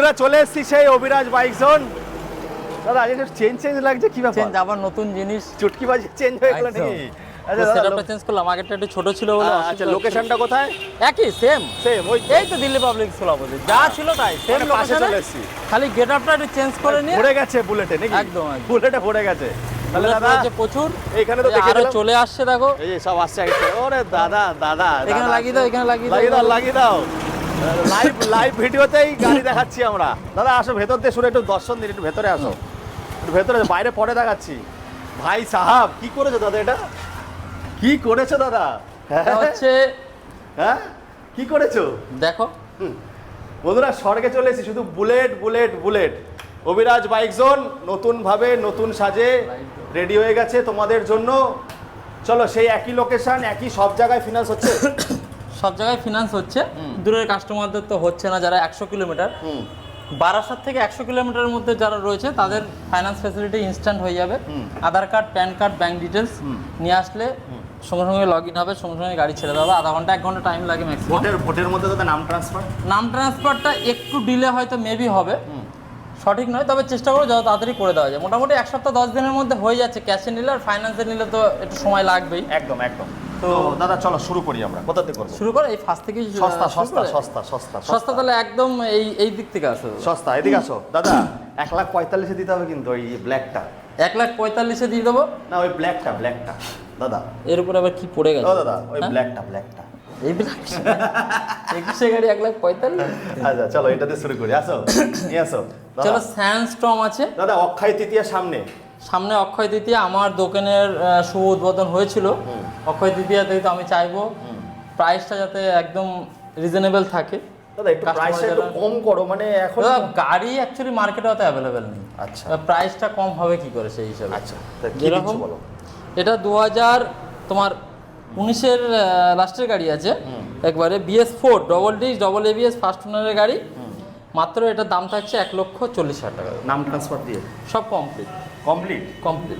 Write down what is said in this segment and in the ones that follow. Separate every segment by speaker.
Speaker 1: বন্ধুরা চলে এসেছি সেই অভিরাজ বাইক জোন। দাদা আজ একটু চেঞ্জ লাগছে, কি ব্যাপার?
Speaker 2: চেঞ্জ, আবার নতুন জিনিস
Speaker 1: চুটকিবাজি চেঞ্জ হয়ে গেল নাকি? আচ্ছা
Speaker 2: সেটআপটা চেঞ্জ করলাম, আগেরটা একটু ছোট ছিল বলে।
Speaker 1: আচ্ছা লোকেশনটা কোথায়?
Speaker 2: একই সেম
Speaker 1: ওই
Speaker 2: এই তো দিল্লি পাবলিক সভাপতি যা ছিল তাই সেম
Speaker 1: পাশে
Speaker 2: লোকেশনে,
Speaker 1: চলে এসেছি।
Speaker 2: খালি গেটআপটা একটু চেঞ্জ করে নিয়ে
Speaker 1: পড়ে গেছে বুলেটে নাকি?
Speaker 2: একদম
Speaker 1: বুলেটে পড়ে গেছে। তাহলে দাদা
Speaker 2: প্রচুর
Speaker 1: এইখানে তো দেখে
Speaker 2: আরো চলে আসছে, দেখো
Speaker 1: এই যে সব আসছে। ওরে দাদা দাদা
Speaker 2: এখানে লাগিয়ে দাও, এখানে
Speaker 1: লাগিয়ে দাও। লাইভ ভিডিওতেই গাড়ি দেখাচ্ছি আমরা। দাদা আসো ভেতর দিয়ে, শুনে একটু দর্শন দিন, একটু ভেতরে আসো, একটু ভেতরে, বাইরে পরে দেখাচ্ছি। ভাই সাহাব কি করেছো দাদা? এটা কি করেছো দাদা?
Speaker 2: এটা হচ্ছে
Speaker 1: হ্যাঁ কি করেছো
Speaker 2: দেখো
Speaker 1: বন্ধুরা, স্বর্গে চলে এসেছি, শুধু bullet bullet bullet. Abhiraj bike zone নতুন ভাবে নতুন সাজে রেডি হয়ে গেছে তোমাদের জন্য। চলো সেই একই লোকেশন, একই সব জায়গায় ফিনান্স হচ্ছে।
Speaker 2: সব জায়গায় ফিনান্স হচ্ছে, দূরের কাস্টমারদের তো হচ্ছে না। যারা 100 কিলোমিটার বারাসাত থেকে 100 কিলোমিটারের মধ্যে যারা রয়েছে তাদের ফাইন্যান্স ফ্যাসিলিটি ইনস্ট্যান্ট হয়ে যাবে। Aadhaar card, PAN card, bank details নিয়ে আসলে সঙ্গে সঙ্গে লগ ইন হবে, সঙ্গে সঙ্গে গাড়ি ছেড়ে দেবে। আধা ঘন্টা 1 ঘন্টা টাইম লাগে ম্যাক্সিমাম।
Speaker 1: ভোটের মধ্যে তো নাম ট্রান্সফার,
Speaker 2: নাম ট্রান্সফারটা একটু ডিলে হয়তো মেবি হবে, সঠিক নয়, তবে চেষ্টা করো যত তাড়াতাড়ি করে দেওয়া যায়। মোটামুটি 1 সপ্তাহ 10 দিনের মধ্যে হয়ে যাচ্ছে ক্যাশে নিলে, আর ফাইন্যান্সে নিলে তো একটু সময় লাগবেই।
Speaker 1: একদম একদম। তো দাদা চলো শুরু করি আমরা। কোথা থেকে করব?
Speaker 2: শুরু করো এই ফার্স্ট থেকে।
Speaker 1: সস্তা সস্তা সস্তা সস্তা
Speaker 2: সস্তা তাহলে একদম এই দিক থেকে আসো।
Speaker 1: সস্তা এদিকে আসো দাদা। 1,45,000 দিতে হবে কিন্তু ওই ব্ল্যাকটা।
Speaker 2: 1,45,000 দিয়ে দেবো
Speaker 1: না ওই ব্ল্যাকটা দাদা।
Speaker 2: এর উপর আবার কি পড়ে গেছে?
Speaker 1: ও দাদা ওই ব্ল্যাকটা
Speaker 2: এই ব্ল্যাক 21 গাড়ি 1,45,000।
Speaker 1: আচ্ছা চলো এটাতে শুরু করি, আসো নিয়ে আসো।
Speaker 2: চলো স্যান্ডস্টর্ম আছে
Speaker 1: দাদা, অক্ষয় তৃতীয়ার
Speaker 2: সামনে অক্ষয় তৃতীয়া। আমার দোকানের শুভ উদ্বোধন হয়েছিল অক্ষয় তৃতীয়াতে, তো আমি চাইবো প্রাইসটা যাতে একদম রিজনেবল থাকে।
Speaker 1: দাদা একটু প্রাইসটা একটু কম করো, মানে এখন
Speaker 2: গাড়ি অ্যাকচুয়ালি মার্কেটে অত অ্যাভেলেবেল নেই।
Speaker 1: আচ্ছা
Speaker 2: প্রাইসটা কম হবে কি করে সেই হিসাবে?
Speaker 1: আচ্ছা
Speaker 2: যেরকম এটা 2000 তোমার 19-এর লাস্টের গাড়ি আছে একবারে, BS4 double disc double ABS first ওনারের গাড়ি। মাত্র এটার দাম থাকছে 1,40,000 টাকা।
Speaker 1: নাম ট্রান্সফার দিয়ে
Speaker 2: সব কমপ্লিট।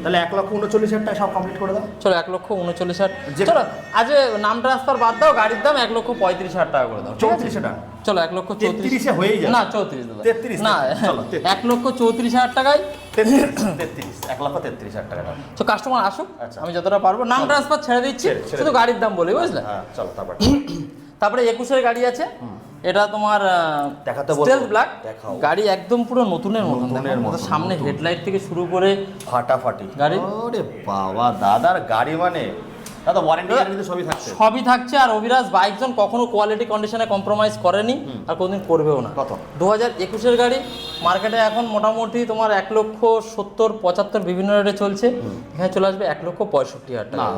Speaker 1: তাহলে 1,39,000 টাকা সব কমপ্লিট করে দাও।
Speaker 2: চলো 1,39,000। চলো আজ নাম ট্রান্সফার বাদ দাও, গাড়ির দাম 1,35,000 টাকা করে দাও।
Speaker 1: 34 টাকা।
Speaker 2: চলো 1,34,000
Speaker 1: হয়ে যায়
Speaker 2: না 34 দাদা
Speaker 1: 33
Speaker 2: না,
Speaker 1: চলো
Speaker 2: 1,34,000 টাকায়
Speaker 1: 1,33,000 টাকা।
Speaker 2: তো কাস্টমার আসুক, আমি যতটা পারবো নাম ট্রান্সফার ছেড়ে দিচ্ছি, শুধু গাড়ির দাম বলি, বুঝলে?
Speaker 1: হ্যাঁ চলো
Speaker 2: তারপরে 21-এর গাড়ি আছে, এটা তোমার স্টেলথ ব্ল্যাক গাড়ি, একদম পুরো নতুনের মতো। সামনে হেডলাইট থেকে শুরু করে
Speaker 1: ফাটাফাটি
Speaker 2: গাড়ি।
Speaker 1: ওরে বাবা দাদার গাড়ি, মানে দাদা ওয়ারেন্টি গ্যারান্টি
Speaker 2: সবই থাকছে। আর অভিরাজ বাইক জোন কখনো কোয়ালিটি কন্ডিশনে কম্প্রোমাইজ করেনি আর কোনোদিন করবেও না।
Speaker 1: কত?
Speaker 2: 2021-এর গাড়ি মার্কেটে এখন মোটামুটি তোমার 1,70,75 বিভিন্ন রেটে চলছে। এখানে চলে আসবে 1,65,000 টাকা।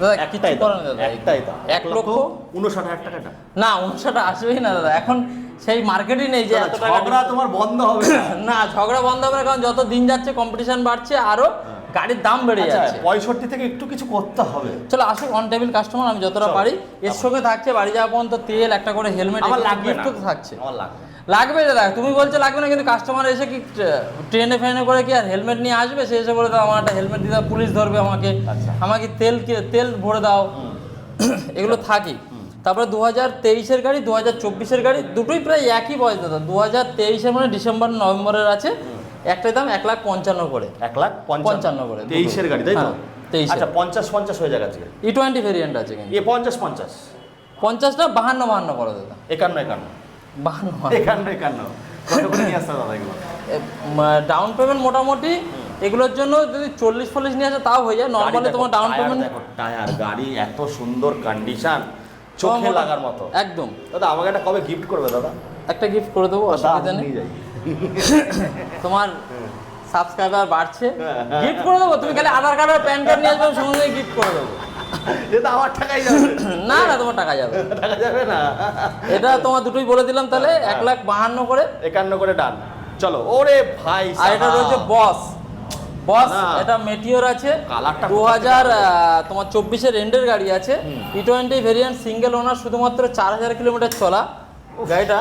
Speaker 2: দাদা একটাই দাদা,
Speaker 1: একটাই
Speaker 2: 1,59,000
Speaker 1: টাকা
Speaker 2: না, 59 আসবেই না দাদা। এখন সেই মার্কেটই নেই যে এত টাকা।
Speaker 1: ঝগড়া তোমার বন্ধ হবে
Speaker 2: না, ঝগড়া বন্ধ হবে না, কারণ যত দিন যাচ্ছে কম্পিটিশন বাড়ছে, আরো গাড়ির দাম বেড়ে যাচ্ছে।
Speaker 1: 65 থেকে একটু কিছু করতে হবে।
Speaker 2: চলো আসুক অন টেবিল কাস্টমার, আমি যতটা পারি। এর সঙ্গে থাকছে বাড়ি যাওয়া পর্যন্ত তেল, একটা করে হেলমেট, গিফট তো থাকছে। লাগবে দাদা, তুমি বলছো লাগবে না, কিন্তু কাস্টমার এসে কি ট্রেনে ফ্রেনে করে কি আর হেলমেট নিয়ে আসবে? সে এসে বলে দাও আমার একটা হেলমেট দিতে, পুলিশ ধরবে আমাকে তেল ভরে দাও, এগুলো থাকি। তারপরে 2023-এর গাড়ি 2024-এর গাড়ি দুটোই প্রায় একই বয়স দাদা। 2023-এর মানে ডিসেম্বর নভেম্বরের আছে, একটাই দাম 1,55,000 করে।
Speaker 1: 1,55,000 করে 23-এর গাড়ি, তাই তো?
Speaker 2: 23।
Speaker 1: আচ্ছা 50 হয়ে যাচ্ছে।
Speaker 2: E20 ভেরিয়েন্ট আছে কিন্তু।
Speaker 1: 50
Speaker 2: 50 না 52 করে দাদা।
Speaker 1: 51 51 কত করে নিয়ে আসতে দাদা এগুলো?
Speaker 2: ডাউন পেমেন্ট মোটামুটি এগুলোর জন্য যদি 40-40 নিয়ে আসে তাও হয়ে যায়। নরমালি তোমার ডাউন পেমেন্ট
Speaker 1: দেখো, টায়ার গাড়ি এত সুন্দর কন্ডিশন, চোখে লাগার মতো
Speaker 2: একদম।
Speaker 1: দাদা আমাকে একটা কবে গিফট করবে দাদা?
Speaker 2: একটা গিফট করে দেবো, অসুবিধা নেই। তোমার সাবস্ক্রাইবার বাড়ছে, গিফট করে দেবো। তুমি খালি আধার কার্ড আর প্যান কার্ড নিয়ে আসবে, সঙ্গে সঙ্গে গিফট করে দেবো।
Speaker 1: এটা আমার টাকাই যাবে
Speaker 2: না না, তোমার টাকা যাবে।
Speaker 1: টাকা যাবে না,
Speaker 2: এটা তোমার দুটোই বলে দিলাম। তাহলে 1,52,000 করে,
Speaker 1: 51 করে ডান। চলো ওরে ভাই।
Speaker 2: আর এটা রয়েছে বস। এটা মেটিওর আছে, 2024-এর এন্ডের গাড়ি আছে। E20 ভেরিয়েন্ট, সিঙ্গেল ওনার, শুধুমাত্র 4,000 কিলোমিটার চলা গাড়িটা।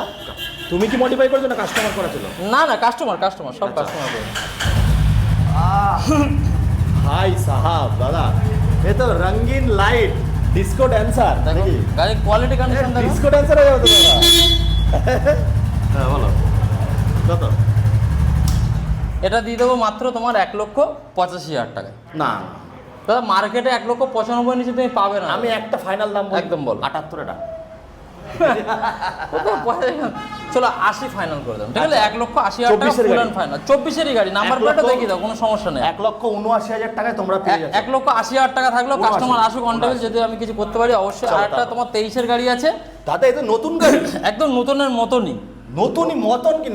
Speaker 1: তুমি কি মডিফাই করেছো না কাস্টমার করেছিল?
Speaker 2: না না, কাস্টমার সব কাস্টমার করে।
Speaker 1: ভাই সাহাব দাদা, এ তো রঙিন লাইট ডিস্কো ড্যান্সার নাকি?
Speaker 2: গাড়ির কোয়ালিটি কন্ডিশন দেখো,
Speaker 1: ডিস্কো ড্যান্সার হয়ে যাবে তো দাদা। হ্যাঁ বলো।
Speaker 2: এটা দিয়ে দেবো মাত্র তোমার 1,85,000 টাকা।
Speaker 1: না
Speaker 2: দাদা মার্কেটে 1,95,000 নিচে তুমি পাবে না।
Speaker 1: আমি একটা ফাইনাল দাম
Speaker 2: একদম বল
Speaker 1: 78 এটা।
Speaker 2: চলো 80 ফাইনাল করে দাও, ঠিক আছে? 1,80,000 টাকা ফুল অ্যান্ড ফাইনাল। 24-এরই গাড়ি, নাম্বার প্লেটও দেখিয়ে দাও, কোনো সমস্যা নেই।
Speaker 1: 1,79,000 টাকায় তোমরা পেয়ে যাচ্ছ।
Speaker 2: 1,80,000 টাকা থাকলেও কাস্টমার আসুক অন টেবিল, যদি আমি কিছু করতে পারি অবশ্যই। আর একটা তোমার 23-এর গাড়ি আছে
Speaker 1: দাদা, এটা নতুন গাড়ি,
Speaker 2: একদম নতুনের মতনই।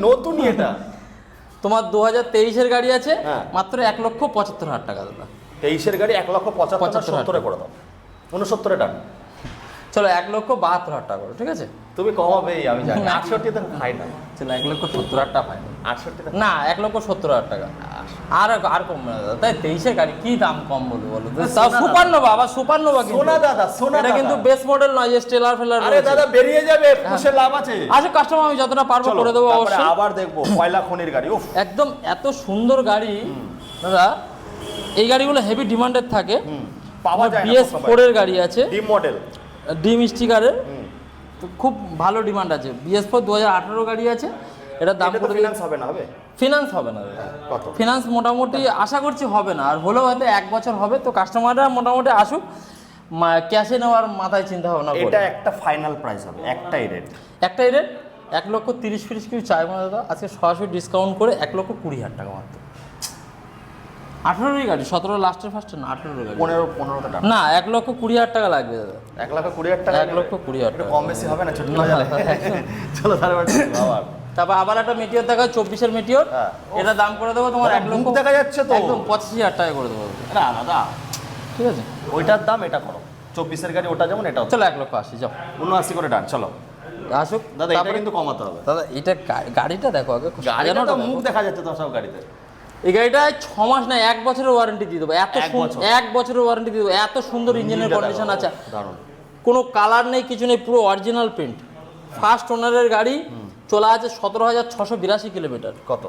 Speaker 1: নতুনই এটা
Speaker 2: তোমার 2023-এর গাড়ি আছে,
Speaker 1: হ্যাঁ।
Speaker 2: মাত্র 1,75,000 টাকা দাদা।
Speaker 1: 23-এর গাড়ি 1,75,000 করে দাও, 69 টাকা।
Speaker 2: চলো 1,72,000 টাকা করো, ঠিক আছে?
Speaker 1: তুমি কমাবেই আমি জানি। 68 তে ফাইনাল।
Speaker 2: চলো 1,70,000 টাকা ফাইনাল।
Speaker 1: 68
Speaker 2: না 1,70,000 টাকা। আর কম না দাদা, তাই 23-এর গাড়ি কি দাম কম বলবো বলো? তাও সুপারনোভা, আবার সুপারনোভা কিন্তু
Speaker 1: সোনা দাদা, সোনা
Speaker 2: এটা কিন্তু বেস মডেল নয় যে স্টেলার ফেলার।
Speaker 1: আরে দাদা বেরিয়ে যাবে, পুষে লাভ আছে।
Speaker 2: আচ্ছা কাস্টমার আমি যতটা পারবো করে দেবো
Speaker 1: তারপরে
Speaker 2: অবশ্যই।
Speaker 1: আবার দেখবো কয়লা খনির গাড়ি। উফ,
Speaker 2: একদম এত সুন্দর গাড়ি দাদা, এই গাড়িগুলো হেভি ডিমান্ডেড থাকে।
Speaker 1: পাওয়া যায় না।
Speaker 2: BS4 এর গাড়ি আছে,
Speaker 1: ডি মডেল,
Speaker 2: ডিম স্টিকারের, তো খুব ভালো ডিমান্ড আছে। BS4 2018 গাড়ি আছে, এটার দাম কত?
Speaker 1: ফিনান্স হবে না? হবে
Speaker 2: ফিনান্স হবে না
Speaker 1: কত?
Speaker 2: ফিনান্স মোটামুটি আশা করছি হবে না, আর হলেও হয়তো 1 বছর হবে। তো কাস্টমাররা মোটামুটি আসুক, ক্যাশে নেওয়ার মাথায় চিন্তা ভাবনা করে।
Speaker 1: এটা একটা ফাইনাল প্রাইস হবে, একটাই রেট।
Speaker 2: একটাই রেট 1,30,000 কিছু চাইবো না দাদা, আজকে সরাসরি ডিসকাউন্ট করে 1,20,000 টাকা মাত্র। 18-ই গাড়ি, 17 লাস্টের ফার্স্টে না, 18 গাড়ি।
Speaker 1: 15 টাকা
Speaker 2: না 1,20,000 টাকা লাগবে দাদা।
Speaker 1: 1,20,000 টাকা।
Speaker 2: 1,20,000 টাকা
Speaker 1: কম বেশি হবে না? ছোট বাজারে চলো তারপর আবার।
Speaker 2: তারপর আবার একটা মেটিওর দেখা, 24-এর মেটিওর,
Speaker 1: হ্যাঁ।
Speaker 2: এটা দাম করে দেবো তোমার 1 লক্ষ।
Speaker 1: দেখা যাচ্ছে তো
Speaker 2: একদম 25,000 টাকা করে দেবো,
Speaker 1: না দাদা,
Speaker 2: ঠিক আছে?
Speaker 1: ওইটার দাম এটা করো। 24-এর গাড়ি ওটা যেমন এটাও।
Speaker 2: চলো 1,80,000 যাও,
Speaker 1: 79 করে ডান। চলো
Speaker 2: আসুক
Speaker 1: দাদা, এটা
Speaker 2: তারপরে
Speaker 1: কিন্তু কমাতে হবে।
Speaker 2: দাদা এটা গাড়িটা দেখো আগে,
Speaker 1: গাড়িটা তো
Speaker 2: সাজানোটা
Speaker 1: মুখ
Speaker 2: দেখো।
Speaker 1: দেখা যাচ্ছে তো সব গাড়িতে।
Speaker 2: এই গাড়িটায় 6 মাস না 1 বছরের ওয়ারেন্টি দিয়ে দেবো। এত 1 বছরের ওয়ারেন্টি দিয়ে দেবো, এত সুন্দর ইঞ্জিনের কন্ডিশন আছে,
Speaker 1: দারুণ।
Speaker 2: কোনো কালার নেই, কিছু নেই, পুরো অরিজিনাল প্রিন্ট। ফার্স্ট ওনারের গাড়ি, চলা আছে 17,682 কিলোমিটার।
Speaker 1: কত?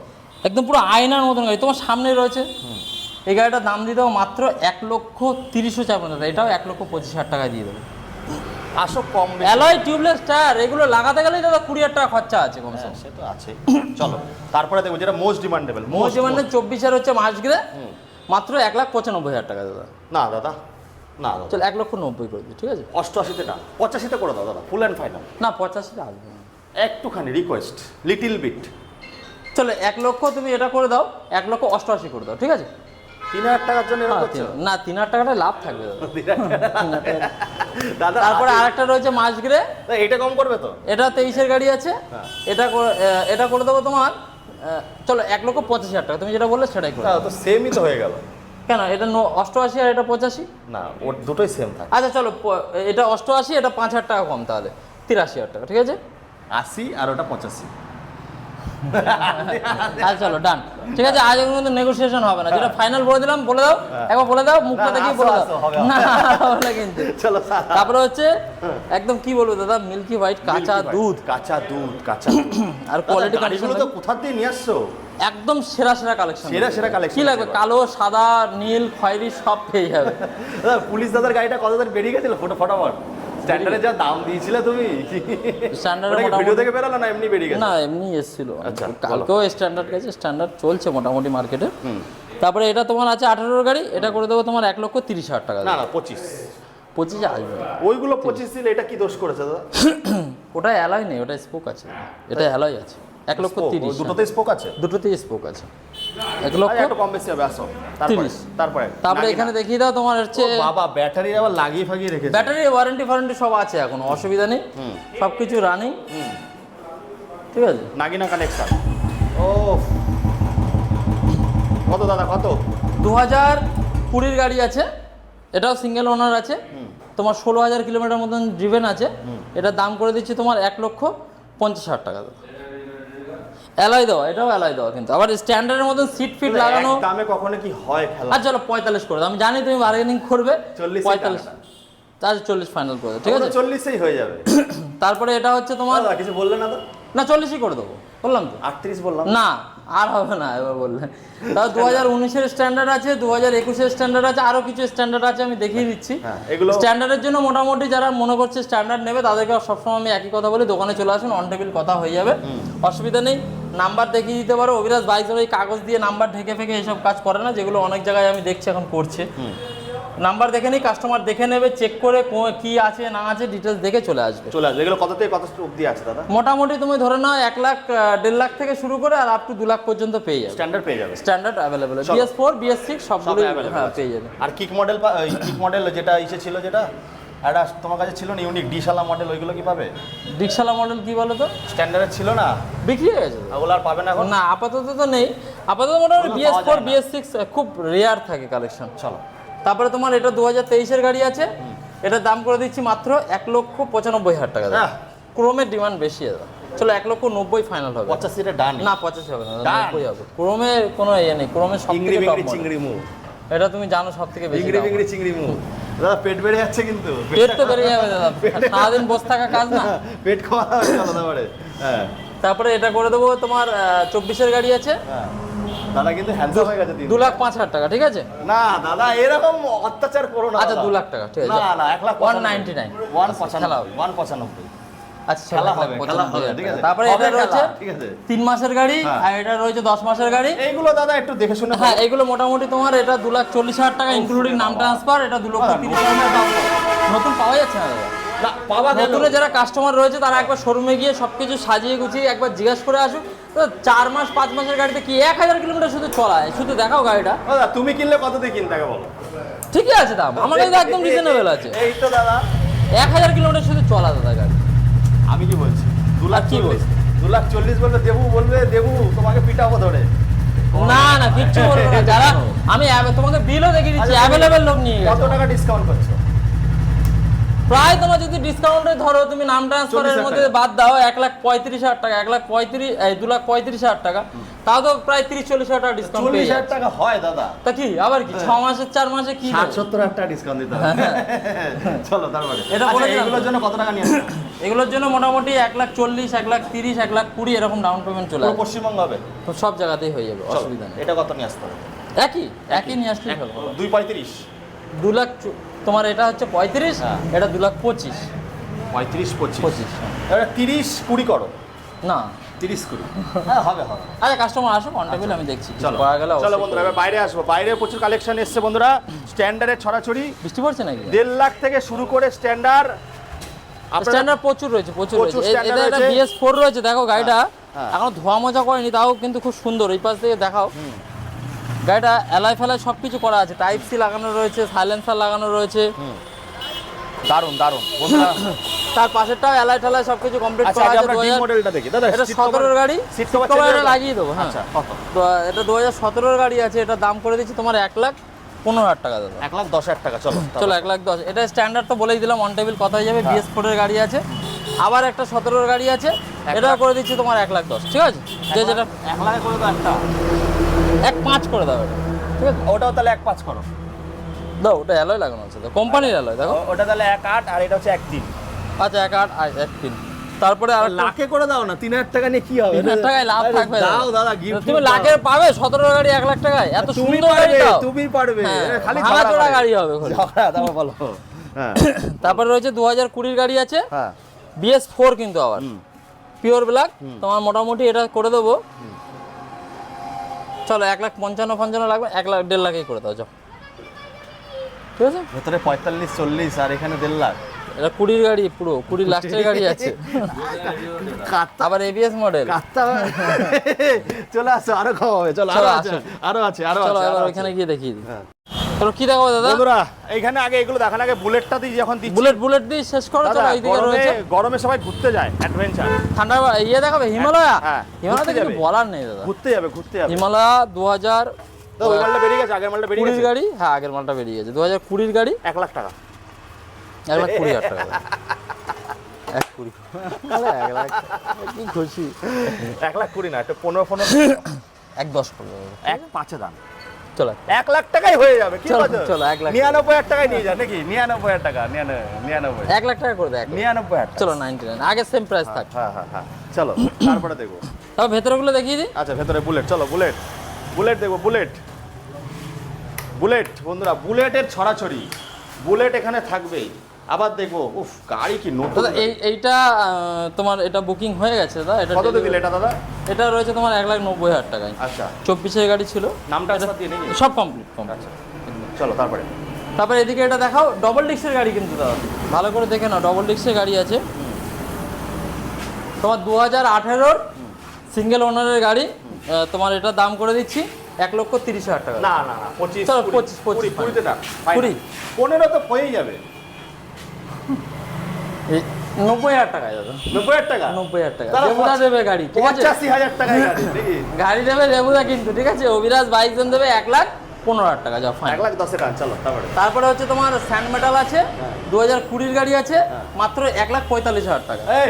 Speaker 2: একদম পুরো আয়নার মতন গাড়ি, তোমার সামনে রয়েছে। এই গাড়িটার দাম দিয়ে দেবো মাত্র 1,30,000 চাপো দাদা, এটাও 1,25,000 টাকা দিয়ে দেবো।
Speaker 1: আসো কম বেশি।
Speaker 2: অ্যালয় টিউবলেস টায়ার, এগুলো লাগাতে গেলেই দাদা 20,000 টাকা খরচা আছে কমসে কম।
Speaker 1: সে তো আছে। চলো তারপরে দেখবো যেটা মোস্ট ডিমান্ডেবল।
Speaker 2: মোস্ট মানে 24-এর হচ্ছে মাসগ্রে, মাত্র 1,95,000 টাকা দাদা।
Speaker 1: না দাদা, না দাদা,
Speaker 2: চল 1,90,000 করে দিই, ঠিক আছে?
Speaker 1: 88-তে না, 85-তে করে দাও দাদা, ফুল অ্যান্ড ফাইনাল।
Speaker 2: না 85-তে আসবে না।
Speaker 1: একটুখানি রিকোয়েস্ট, লিটিল বিট।
Speaker 2: চলো 1 লক্ষ তুমি এটা করে দাও, 1,88,000 করে দাও, ঠিক আছে?
Speaker 1: 3,000 টাকার জন্য এরকম করছো?
Speaker 2: না 3,000 টাকাটা লাভ থাকবে দাদা।
Speaker 1: 3,000 টাকা। দাদা
Speaker 2: তারপরে আরেকটা রয়েছে মাসগ্রে,
Speaker 1: এটা কম করবে তো?
Speaker 2: এটা 23-এর গাড়ি আছে, এটা করে দেবো তোমার চলো 1,85,000 টাকা। তুমি যেটা বললে সেটাই করে দাও।
Speaker 1: তো সেমই তো হয়ে গেল।
Speaker 2: কেন এটা 88 আর এটা 85?
Speaker 1: না, ওর দুটোই সেম থাকে।
Speaker 2: আচ্ছা চলো এটা 88, এটা 5,000 টাকা কম, তাহলে 83,000 টাকা, ঠিক আছে?
Speaker 1: 80 আর ওটা 85।
Speaker 2: আচ্ছা চলো ডান, ঠিক আছে? আজ কিন্তু নেগোসিয়েশন হবে না, যেটা ফাইনাল বলে দিলাম, বলে দাও একবার, বলে দাও মুখটা দেখিয়ে বলে দাও। না হবে কিন্তু।
Speaker 1: চলো
Speaker 2: তারপরে হচ্ছে একদম কি বলবো দাদা, মিল্কি হোয়াইট কাঁচা দুধ,
Speaker 1: কাঁচা দুধ।
Speaker 2: আর কোয়ালিটি
Speaker 1: গাড়িগুলো তো কোথা দিয়ে নিয়ে আসছো?
Speaker 2: একদম সেরা সেরা কালেকশন।
Speaker 1: সেরা কালেকশন।
Speaker 2: কি লাগবে? কালো, সাদা, নীল, খয়েরি সব পেয়ে যাবে।
Speaker 1: দাদা পুলিশ দাদার গাড়িটা কতদিন বেরিয়ে গেছিল ফটাফট? স্ট্যান্ডার্ডে যা দাম দিয়েছিলে তুমি,
Speaker 2: স্ট্যান্ডার্ড
Speaker 1: ভিডিও থেকে বেরোলো না এমনি বেরিয়ে গেছে?
Speaker 2: না এমনি এসেছিল।
Speaker 1: আচ্ছা,
Speaker 2: কালকেও স্ট্যান্ডার্ড গেছে, স্ট্যান্ডার্ড চলছে মোটামুটি মার্কেটে। তারপরে এটা তোমার আছে 18-এর গাড়ি, এটা করে দেবো তোমার 1,30,000 টাকা।
Speaker 1: না 25।
Speaker 2: 25-এ আসবে না।
Speaker 1: ওইগুলো 25 দিলে এটা কি দোষ করেছে দাদা?
Speaker 2: ওটা অ্যালয় নেই, ওটা স্পোক আছে, এটা অ্যালয় আছে। 1,30,000
Speaker 1: দুটোতে স্পোক আছে?
Speaker 2: দুটোতেই স্পোক আছে। 1,30,000
Speaker 1: একটু কম বেশি হবে। আসো তারপরে
Speaker 2: এখানে দেখিয়ে দাও তোমার হচ্ছে
Speaker 1: বাবা ব্যাটারি আবার লাগিয়ে ফাগিয়ে রেখেছে।
Speaker 2: ব্যাটারি ওয়ারেন্টি সব আছে, এখন অসুবিধা নেই, সব কিছু রানিং, ঠিক আছে?
Speaker 1: নাগিনা কানেকশন। ও কত দাদা, কত?
Speaker 2: 2020-এর গাড়ি আছে, এটাও সিঙ্গেল ওনার আছে, তোমার 16,000 কিলোমিটার মতন ড্রিভেন আছে। এটার দাম করে দিচ্ছি তোমার 1,50,000 টাকা। অ্যালয় দেওয়া, এটাও অ্যালয় দেওয়া, কিন্তু আবার স্ট্যান্ডার্ডের মতন সিট ফিট লাগানো।
Speaker 1: দামে কখনো কি হয় খেলা?
Speaker 2: আর চলো 45 করে দাও, আমি জানি তুমি বার্গেনিং করবে।
Speaker 1: 45
Speaker 2: তাহলে 40 ফাইনাল করে দাও, ঠিক আছে?
Speaker 1: 40-এই হয়ে যাবে।
Speaker 2: তারপরে এটা হচ্ছে তোমার,
Speaker 1: কিছু বললে না তো?
Speaker 2: না 40-ই করে দেবো বললাম তো।
Speaker 1: 38 বললাম
Speaker 2: না আর হবে না এবার বললে। তাও 2019-এর স্ট্যান্ডার্ড আছে, 2021-এর স্ট্যান্ডার্ড আছে, আরও কিছু স্ট্যান্ডার্ড আছে, আমি দেখিয়ে দিচ্ছি।
Speaker 1: এগুলো
Speaker 2: স্ট্যান্ডার্ডের জন্য মোটামুটি যারা মনে করছে স্ট্যান্ডার্ড নেবে, তাদেরকে সবসময় আমি একই কথা বলি, দোকানে চলে আসুন, অন টেবিল কথা হয়ে যাবে, অসুবিধা নেই। নাম্বার দেখিয়ে দিতে পারো। অভিরাজ বাইকের ওই কাগজ দিয়ে নাম্বার ঢেকে ফেকে এসব কাজ করে না, যেগুলো অনেক জায়গায় আমি দেখছি এখন করছে। নাম্বার দেখে নিই, কাস্টমার দেখে নেবে, চেক করে কি আছে না আছে ডিটেলস দেখে চলে আসবে।
Speaker 1: এগুলো কত থেকে কত অবধি আছে দাদা?
Speaker 2: মোটামুটি তুমি ধরে নাও 1 লাখ 1.5 লাখ থেকে শুরু করে আর আপ টু 2 লাখ পর্যন্ত পেয়ে যাবে।
Speaker 1: স্ট্যান্ডার্ড পেয়ে যাবে,
Speaker 2: স্ট্যান্ডার্ড অ্যাভেলেবল, BS4 BS6 সবগুলো হ্যাঁ পেয়ে যাবে।
Speaker 1: আর কিক মডেল যেটা ইসে ছিল, যেটা একটা তোমার কাছে ছিল না ইউনিক ডিশালা মডেল, ওইগুলো কি পাবে?
Speaker 2: ডিক্সালা মডেল কি বলো তো?
Speaker 1: স্ট্যান্ডার্ড ছিল না,
Speaker 2: বিক্রি হয়ে গেছে
Speaker 1: ওগুলো আর পাবে না এখন?
Speaker 2: না আপাতত তো নেই, আপাতত মোটামুটি BS4 BS6 খুব রেয়ার থাকে কালেকশন।
Speaker 1: চলো
Speaker 2: তারপরে তোমার এটা 2023-এর গাড়ি আছে, এটার দাম করে দিচ্ছি মাত্র 1,95,000 টাকা। ক্রোমের ডিমান্ড বেশি আছে, চলো 1,90,000 ফাইনাল হবে।
Speaker 1: 85 এর ডান
Speaker 2: না 85 হবে না, 90 হবে। ক্রোমের কোনো ইয়ে নেই, ক্রোমের সবথেকে টপ মডেল।
Speaker 1: চিংড়ি মুখ,
Speaker 2: এটা তুমি জানো সবথেকে বেশি দাম।
Speaker 1: চিংড়ি মুখ দাদা, পেট বেড়ে যাচ্ছে কিন্তু।
Speaker 2: পেট তো বেড়ে যাবে দাদা, সারাদিন বসে থাকা কাজ না,
Speaker 1: পেট খাওয়া আলাদা করে। হ্যাঁ,
Speaker 2: তারপরে এটা করে দেবো তোমার 24-এর গাড়ি আছে।
Speaker 1: হ্যাঁ দাদা কিন্তু হ্যান্ডসাম হয়ে গেছে।
Speaker 2: 2,05,000 টাকা, ঠিক আছে?
Speaker 1: না দাদা এরকম অত্যাচার করো না।
Speaker 2: আচ্ছা 2 লাখ টাকা, ঠিক আছে।
Speaker 1: না না
Speaker 2: 1,99,000
Speaker 1: 195।
Speaker 2: আচ্ছা
Speaker 1: খেলা হবে, ঠিক আছে।
Speaker 2: তারপরে এটা রয়েছে
Speaker 1: ঠিক আছে
Speaker 2: 3 মাসের গাড়ি, আর এটা রয়েছে 10 মাসের গাড়ি।
Speaker 1: এইগুলো দাদা একটু দেখে শুনে।
Speaker 2: হ্যাঁ এগুলো মোটামুটি তোমার এটা 2,40,000 টাকা ইনক্লুডিং নাম ট্রান্সফার, এটা 2,30,000 টাকা। নতুন পাওয়া যাচ্ছে না দাদা,
Speaker 1: না পাওয়া গেল।
Speaker 2: নতুন যারা কাস্টমার রয়েছে তারা একবার শোরুমে গিয়ে সবকিছু সাজিয়ে গুছিয়ে একবার জিজ্ঞাসা করে আসুক। তো 4 মাস 5 মাসের গাড়িতে কি 1000 কিলোমিটার শুধু চলায়, শুধু দেখাও গাড়িটা।
Speaker 1: দাদা তুমি কিনলে কত দিয়ে কিনতে হবে বলো?
Speaker 2: ঠিকই আছে দাম, আমার কাছে একদম রিজনেবল আছে।
Speaker 1: এই তো দাদা
Speaker 2: 1000 কিলোমিটার শুধু চলা দাদা গাড়ি।
Speaker 1: আমি কি বলছি 2,40,000,
Speaker 2: বলছি?
Speaker 1: 2,40,000 বলবে দেবু তোমাকে পিটাবো ধরে।
Speaker 2: না না কিচ্ছু বলবো না, যারা আমি তোমাকে বিলও দেখিয়ে দিচ্ছি, অ্যাভেলেবেল লোক নিয়ে
Speaker 1: কত
Speaker 2: গেছে।
Speaker 1: টাকা ডিসকাউন্ট করছো?
Speaker 2: প্রায় তোমার যদি ডিসকাউন্টে ধরো তুমি নাম ট্রান্সফারের
Speaker 1: 40,000
Speaker 2: মধ্যে বাদ দাও 1,35,000 টাকা, 2,35,000 টাকা, তাও তো প্রায় 30-40,000 টাকা ডিসকাউন্ট পেয়ে
Speaker 1: 40,000 টাকা হয় দাদা?
Speaker 2: তা কি আবার কি 6 মাসের 4 মাসে কি
Speaker 1: 60-70,000 টাকা ডিসকাউন্ট দিতে হবে। চলো তারপরে
Speaker 2: এটা বলে দিলাম।
Speaker 1: এগুলোর জন্য কত টাকা নিয়ে আসবে?
Speaker 2: এগুলোর জন্য মোটামুটি 1,40,000, 1,30,000, 1,20,000 এরকম ডাউন পেমেন্ট চলে আসবে।
Speaker 1: পশ্চিমবঙ্গ হবে
Speaker 2: তো সব জায়গাতেই হয়ে যাবে, অসুবিধা নেই।
Speaker 1: এটা কত নিয়ে আসতে হবে?
Speaker 2: একই নিয়ে আসলেই হলো।
Speaker 1: 2,35,000
Speaker 2: 2 লাখ তোমার এটা হচ্ছে 35,
Speaker 1: হ্যাঁ।
Speaker 2: এটা 2,25,000।
Speaker 1: 35-25 এবারে 30-20 করো
Speaker 2: না
Speaker 1: 30-20। হ্যাঁ হবে।
Speaker 2: আচ্ছা কাস্টমার আসো অন টেবিল, আমি দেখছি
Speaker 1: চলো
Speaker 2: পাওয়া গেলে
Speaker 1: চলো বন্ধুরা এবার বাইরে আসবো। বাইরে প্রচুর কালেকশন এসছে বন্ধুরা, স্ট্যান্ডার্ডের ছড়াছড়ি।
Speaker 2: বৃষ্টি পড়ছে নাকি?
Speaker 1: 1.5 লাখ থেকে শুরু করে স্ট্যান্ডার্ড
Speaker 2: স্ট্যান্ডার্ড প্রচুর রয়েছে, প্রচুর
Speaker 1: প্রচুর
Speaker 2: রয়েছে।
Speaker 1: standard
Speaker 2: এটা
Speaker 1: রয়েছে।
Speaker 2: BS4 রয়েছে, দেখো গাড়িটা
Speaker 1: হ্যাঁ।
Speaker 2: এখনো ধোয়া মোজা করেনি, তাও কিন্তু খুব সুন্দর। এই পাশ থেকে দেখাও, গাড়িটা অ্যালাই ফেলাই সব কিছু করা আছে, টাইপ সি লাগানো রয়েছে, সাইলেন্সার লাগানো রয়েছে।
Speaker 1: দারুন বন্ধুরা।
Speaker 2: তার পাশেরটাও অ্যালাই ঠালাই সব কিছু কমপ্লিট
Speaker 1: আচ্ছা
Speaker 2: করা
Speaker 1: আগে
Speaker 2: আছে।
Speaker 1: আমরা ডিপ মডেলটা দেখি দাদা।
Speaker 2: এটা 17-এর গাড়ি,
Speaker 1: সিট
Speaker 2: সিট কভার এটা লাগিয়ে দেবো। হ্যাঁ
Speaker 1: আচ্ছা কত?
Speaker 2: তো এটা 2017-এর গাড়ি আছে, এটা দাম করে দিচ্ছি তোমার 1,15,000 টাকা দাদা।
Speaker 1: 1,10,000 টাকা। চলো
Speaker 2: চলো 1,10,000, এটা স্ট্যান্ডার্ড তো বলেই দিলাম, অন টেবিল কথা হয়ে যাবে। BS4-এর গাড়ি আছে, আবার একটা 17-এর গাড়ি আছে, এটাও করে দিচ্ছি তোমার 1,10,000, ঠিক আছে? যে যেটা
Speaker 1: 1 লাখে করে দাও একটা,
Speaker 2: 1,5 করে দাও এটা, ঠিক আছে?
Speaker 1: ওটাও তাহলে 1,5 করো।
Speaker 2: দাও, ওটা অ্যালয় লাগানো আছে তো, কোম্পানির অ্যালয় দেখো।
Speaker 1: ওটা তাহলে 1,8 আর এটা হচ্ছে 1,3।
Speaker 2: আচ্ছা 1,8 1,3, তারপরে আর
Speaker 1: লাখে করে দাও না, 3,000 টাকা নিয়ে কি হবে?
Speaker 2: 3,000 টাকায় লাভ থাকবে।
Speaker 1: দাও দাদা গিফট।
Speaker 2: তুমি লাখের পাবে, 17-এর গাড়ি 1 লাখ টাকায়, এত
Speaker 1: তুমি
Speaker 2: সুন্দর
Speaker 1: পারবে,
Speaker 2: গাড়িটাও।
Speaker 1: তুমি পারবে।
Speaker 2: হ্যাঁ,
Speaker 1: খালি
Speaker 2: ভাঙাচোরা গাড়ি হবে খালি।
Speaker 1: দাও বলো। হ্যাঁ
Speaker 2: তারপরে রয়েছে 2020-এর গাড়ি আছে,
Speaker 1: হ্যাঁ
Speaker 2: BS4 কিন্তু আবার পিওর ব্ল্যাক, তোমার মোটামুটি এটা করে দেবো। চলো 1,55,000 লাগবে, 1,00,000 1,50,000 করে দাও, যাও, ঠিক আছে?
Speaker 1: ভেতরে 45-40 আর এখানে 1.5 লাখ।
Speaker 2: এটা 20-র গাড়ি, পুরো 20 লাস্টের গাড়ি আছে, আবার ABS মডেল।
Speaker 1: চলে আসো, আরো কম হবে। চলো
Speaker 2: চলো,
Speaker 1: আরো আছে,
Speaker 2: আসো।
Speaker 1: আরো আছে, আরো
Speaker 2: চলো
Speaker 1: আছে,
Speaker 2: এবার
Speaker 1: আরো
Speaker 2: ওইখানে
Speaker 1: আছে।
Speaker 2: গিয়ে দেখিয়ে দিই।
Speaker 1: হ্যাঁ।
Speaker 2: চলো কি দেখাবো দাদা?
Speaker 1: বন্ধুরা এইখানে আগে এগুলো দেখান, আগে বুলেটটা দিয়ে যখন দিচ্ছি।
Speaker 2: বুলেট দিয়ে শেষ করো।
Speaker 1: দাদা,
Speaker 2: চলো এইদিকে রয়েছে
Speaker 1: গরমে সবাই ঘুরতে যায় অ্যাডভেঞ্চার।
Speaker 2: ঠান্ডা ইয়ে দেখাবে, হিমালয়া।
Speaker 1: হ্যাঁ,
Speaker 2: হিমালয়াতে
Speaker 1: ঘুরতে
Speaker 2: কিছু
Speaker 1: যাবে।
Speaker 2: বলার নেই দাদা,
Speaker 1: ঘুরতে যাবে।
Speaker 2: হিমালয়া 2020
Speaker 1: তো ওই মালটা বেরিয়ে গেছে, আগের মালটা বেরিয়ে গেছে।
Speaker 2: গাড়ি। হ্যাঁ আগের মালটা বেরিয়ে গেছে, 2020-র গাড়ি,
Speaker 1: 1 লাখ টাকা।
Speaker 2: 1,20,000 টাকা। 1,20,000 1 লাখ কি খুশি।
Speaker 1: 1,20,000 না, একটু 15
Speaker 2: 1,10 করে দেবো।
Speaker 1: 1,5 দাম।
Speaker 2: চলো
Speaker 1: 1 লাখ টাকাই হয়ে যাবে। কি
Speaker 2: চলো,
Speaker 1: বলছো?
Speaker 2: চলো, 1 লাখ।
Speaker 1: 99,000 টাকায় নিয়ে যান নাকি? 99,000 টাকা, 99।
Speaker 2: 1 লাখ টাকা করে দেয়।
Speaker 1: 99,000 টাকা।
Speaker 2: চলো 99, আগে সেম প্রাইস থাক।
Speaker 1: হ্যাঁ চলো তারপরে দেখবো।
Speaker 2: তবে ভেতরগুলো দেখিয়ে দিই।
Speaker 1: আচ্ছা ভেতরে বুলেট, চলো বুলেট দেখবো। বুলেট বন্ধুরা, বুলেটের ছড়াছড়ি। বুলেট এখানে থাকবেই। আবার দেখবো। উফ, গাড়ি কি নতুন।
Speaker 2: দাদা এইটা তোমার এটা বুকিং হয়ে গেছে দাদা। এটা
Speaker 1: কত দিলে এটা দাদা?
Speaker 2: এটা রয়েছে তোমার 1,90,000 টাকায়।
Speaker 1: আচ্ছা,
Speaker 2: 24-এর গাড়ি ছিল,
Speaker 1: নামটা একবার দিয়ে নিই।
Speaker 2: সব কমপ্লিট।
Speaker 1: আচ্ছা চলো তারপরে।
Speaker 2: তারপরে এদিকে এটা দেখাও, ডবল ডিস্কের গাড়ি কিন্তু দাদা, ভালো করে দেখে নাও, ডবল ডিস্কের গাড়ি আছে তোমার 2018-র সিঙ্গেল ওনারের গাড়ি। তোমার এটা দাম করে দিচ্ছি 1,30,000 টাকা।
Speaker 1: না না না, 25
Speaker 2: চলো,
Speaker 1: 25
Speaker 2: 25
Speaker 1: 20 তে না,
Speaker 2: 20
Speaker 1: 15 তো হয়েই যাবে।
Speaker 2: 90,000 টাকায় দাদা।
Speaker 1: 90,000 টাকা?
Speaker 2: 90,000 টাকা
Speaker 1: তাহলে
Speaker 2: রেবুদা দেবে গাড়ি, ঠিক আছে?
Speaker 1: 85,000 টাকায় গাড়ি নাকি?
Speaker 2: গাড়ি দেবে রেবুদা কিন্তু, ঠিক আছে? অভিরাজ বাইকজন দেবে 1,15,000 টাকা, যাও ফাইন।
Speaker 1: 1,10,000 টাকা। চলো তারপরে।
Speaker 2: তারপরে হচ্ছে তোমার স্যান্ড মেটাল আছে, 2020-র গাড়ি আছে, মাত্র 1,45,000 টাকা।
Speaker 1: এই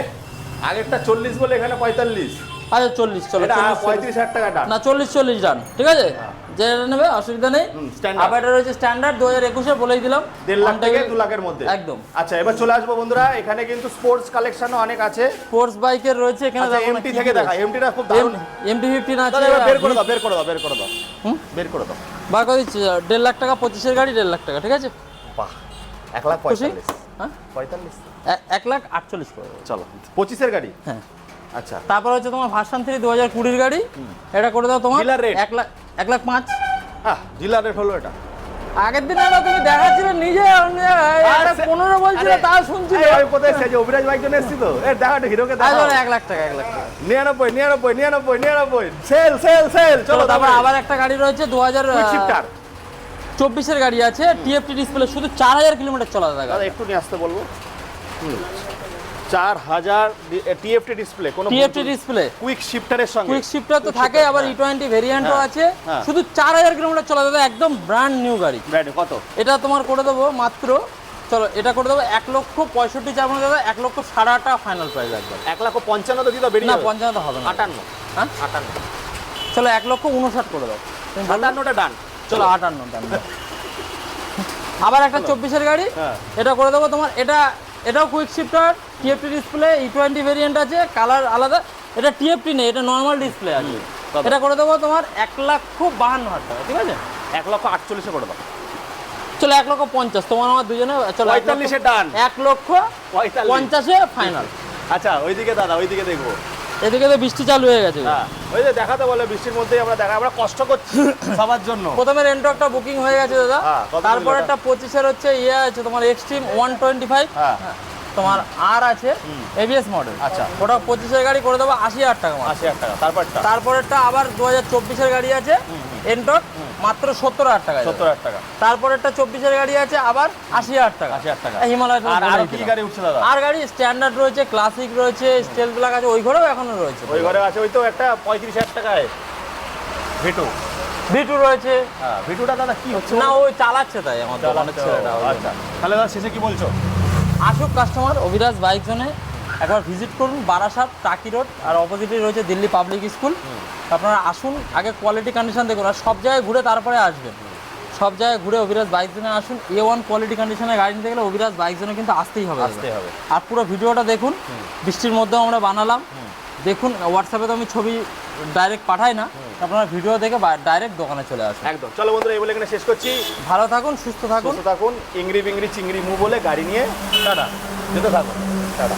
Speaker 1: আগেরটা 40 বলে এখানে 45।
Speaker 2: আচ্ছা 40, চলো
Speaker 1: এটা
Speaker 2: 40,
Speaker 1: 35,000 টাকা ডান।
Speaker 2: না 40 ডান, ঠিক আছে? যে নেবে অসুবিধা নেই।
Speaker 1: standard।
Speaker 2: আবার এটা রয়েছে স্ট্যান্ডার্ড 2021-এ বলেই দিলাম,
Speaker 1: 1.5 লাখ থেকে 2 লাখের মধ্যে
Speaker 2: একদম।
Speaker 1: আচ্ছা এবার চলে আসবো বন্ধুরা, এখানে কিন্তু স্পোর্টস কালেকশনও অনেক আছে।
Speaker 2: স্পোর্টস বাইকের রয়েছে এখানে।
Speaker 1: আচ্ছা এমটি থেকে দেখা, এমটিটা খুব দারুণ।
Speaker 2: MT-15 আছে।
Speaker 1: দাদা এবার বের করে দাও, বের করে দাও, বের করে দাও,
Speaker 2: হুম,
Speaker 1: বের করে দাও।
Speaker 2: বার করে দিচ্ছি। 1.5 লাখ টাকা 25-এর গাড়ি, 1.5 লাখ টাকা, ঠিক আছে?
Speaker 1: বাহ, 1,45,000।
Speaker 2: হ্যাঁ,
Speaker 1: 45।
Speaker 2: 1,48,000 করে দেবো।
Speaker 1: চলো 25-এর গাড়ি।
Speaker 2: হ্যাঁ,
Speaker 1: আচ্ছা
Speaker 2: তারপর হচ্ছে তোমার ভার্সন 3 2020-র গাড়ি, এটা করে দাও তোমার
Speaker 1: Dealer rate?
Speaker 2: 1,05,000।
Speaker 1: হ্যাঁ, ডিলার রেট হলো এটা।
Speaker 2: আগের দিন এটা তুমি দেখাচ্ছিলে নিজে, 15 বলছিল, তাও শুনছিল।
Speaker 1: আমি কোথায় এসেছি, অভিরাজ বাইক জন্য এসেছি তো। দেখা একটু হিরোকে দেখা।
Speaker 2: 1 লাখ টাকা, 1 লাখ টাকা।
Speaker 1: 99 99 99 99 সেল সেল সেল। চলো
Speaker 2: তারপর আবার একটা গাড়ি রয়েছে
Speaker 1: কুইক শিফটার
Speaker 2: 2024-এর গাড়ি আছে, টিএফটি ডিসপ্লে, শুধু 4,000 কিলোমিটার চলা দাদা।
Speaker 1: দাদা একটু নিয়ে আসতে বলবো। 4,000 টিএফটি ডিসপ্লে, কোন
Speaker 2: টিএফটি ডিসপ্লে,
Speaker 1: কুইক শিফটারের সঙ্গে।
Speaker 2: কুইক শিফটার তো থাকে, আবার E20 ভেরিয়েন্টও আছে,
Speaker 1: হ্যাঁ।
Speaker 2: শুধু 4,000 কিলোমিটার চলা দাদা, একদম ব্র্যান্ড নিউ গাড়ি।
Speaker 1: ব্র্যান্ড কত?
Speaker 2: এটা তোমার করে দেবো মাত্র, চলো এটা করে দেবো 1,65,000 চার দাদা, 1,08,500 টাকা ফাইনাল প্রাইস একবার।
Speaker 1: 1,55,000 তো দিতে বেরিয়ে
Speaker 2: না
Speaker 1: যাবে।
Speaker 2: 55 হবে না।
Speaker 1: 58।
Speaker 2: হ্যাঁ
Speaker 1: 58।
Speaker 2: চলো 1,59,000 করে দাও।
Speaker 1: 58টা ডান।
Speaker 2: চলো 58 ডান। আবার একটা 24-এর গাড়ি,
Speaker 1: হ্যাঁ।
Speaker 2: এটা করে দেবো তোমার, এটাও quick shifter, TFT display, E20 variant আছে, কালার আলাদা। এটা টিএফটি নেই, এটা নর্মাল ডিসপ্লে আছে।
Speaker 1: কত?
Speaker 2: এটা করে দেবো তোমার 1,52,000 টাকা, ঠিক আছে?
Speaker 1: 1,48,000 করে দাও।
Speaker 2: চলো 1,50,000 তোমার আমার দুজনে। চলো
Speaker 1: 45-এ ডান।
Speaker 2: 1,50,000 ফাইনাল।
Speaker 1: আচ্ছা ওইদিকে দাদা, ওইদিকে দেখবো।
Speaker 2: এদিকে তো বৃষ্টি চালু হয়ে গেছে।
Speaker 1: হ্যাঁ, ওই যে দেখাতে বলে, বৃষ্টির মধ্যেই আমরা কষ্ট করছি সবার জন্য।
Speaker 2: প্রথমে রেন্টকটা বুকিং হয়ে গেছে দাদা,
Speaker 1: হ্যাঁ, কত
Speaker 2: তারপর
Speaker 1: বললো
Speaker 2: একটা 25-এর হচ্ছে ইয়ে আছে তোমার এক্সট্রিম 125,
Speaker 1: হ্যাঁ
Speaker 2: তোমার আর আছে এবিএস মডেল।
Speaker 1: আচ্ছা।
Speaker 2: ওটা 25-এর গাড়ি করে দেবো 80,000 টাকা মাত্র।
Speaker 1: 80,000 টাকা। তারপরটা
Speaker 2: তারপরেরটা আবার 2024-এর গাড়ি আছে এনটক, মাত্র 70,000 টাকা।
Speaker 1: 70,000 টাকা।
Speaker 2: তারপরেরটা 24-এর গাড়ি আছে আবার 80,000 টাকা।
Speaker 1: 80,000 টাকা।
Speaker 2: হিমালয়।
Speaker 1: আর কি গাড়ি উঠছে দাদা?
Speaker 2: আর গাড়ি স্ট্যান্ডার্ড রয়েছে, ক্লাসিক রয়েছে, স্টেল ব্ল্যাক আছে, ওই ঘরেও এখনো রয়েছে।
Speaker 1: ওই ঘরে আছে, ওই তো একটা 35,000 টাকায় ভিটু।
Speaker 2: ভিটু রয়েছে।
Speaker 1: হ্যাঁ, ভিটুটা দাদা কি হচ্ছে?
Speaker 2: না ওই চালাচ্ছে, তাই আমার দোকানের ছেলেটা।
Speaker 1: আচ্ছা তাহলে দাদা শেষে কি বলছো?
Speaker 2: আসুক কাস্টমার অভিরাজ বাইক জোনে, একবার ভিজিট করুন, বারাসাত টাকি রোড, আর অপোজিটে রয়েছে দিল্লি পাবলিক স্কুল। আপনারা আসুন, আগে কোয়ালিটি কন্ডিশন দেখুন, আর সব জায়গায় ঘুরে তারপরে আসবেন। সব জায়গায় ঘুরে অভিরাজ বাইক জোনে আসুন। A1 কোয়ালিটি কন্ডিশনে গাড়ি নিতে গেলে অভিরাজ বাইক জোনে কিন্তু আসতেই হবে। আর পুরো ভিডিওটা দেখুন, বৃষ্টির মধ্যেও আমরা বানালাম। দেখুন, হোয়াটসঅ্যাপে তো আমি ছবি ডাইরেক্ট পাঠাই না, আপনারা ভিডিও দেখে ডাইরেক্ট দোকানে চলে আসুন।
Speaker 1: একদম। চলো বন্ধুরা, এই বলে এখানে শেষ করছি।
Speaker 2: ভালো থাকুন, সুস্থ থাকুন।
Speaker 1: ইংরি বিংরি চিংড়ি মু বলে গাড়ি নিয়ে টাটা যেতে থাকুন। টাটা।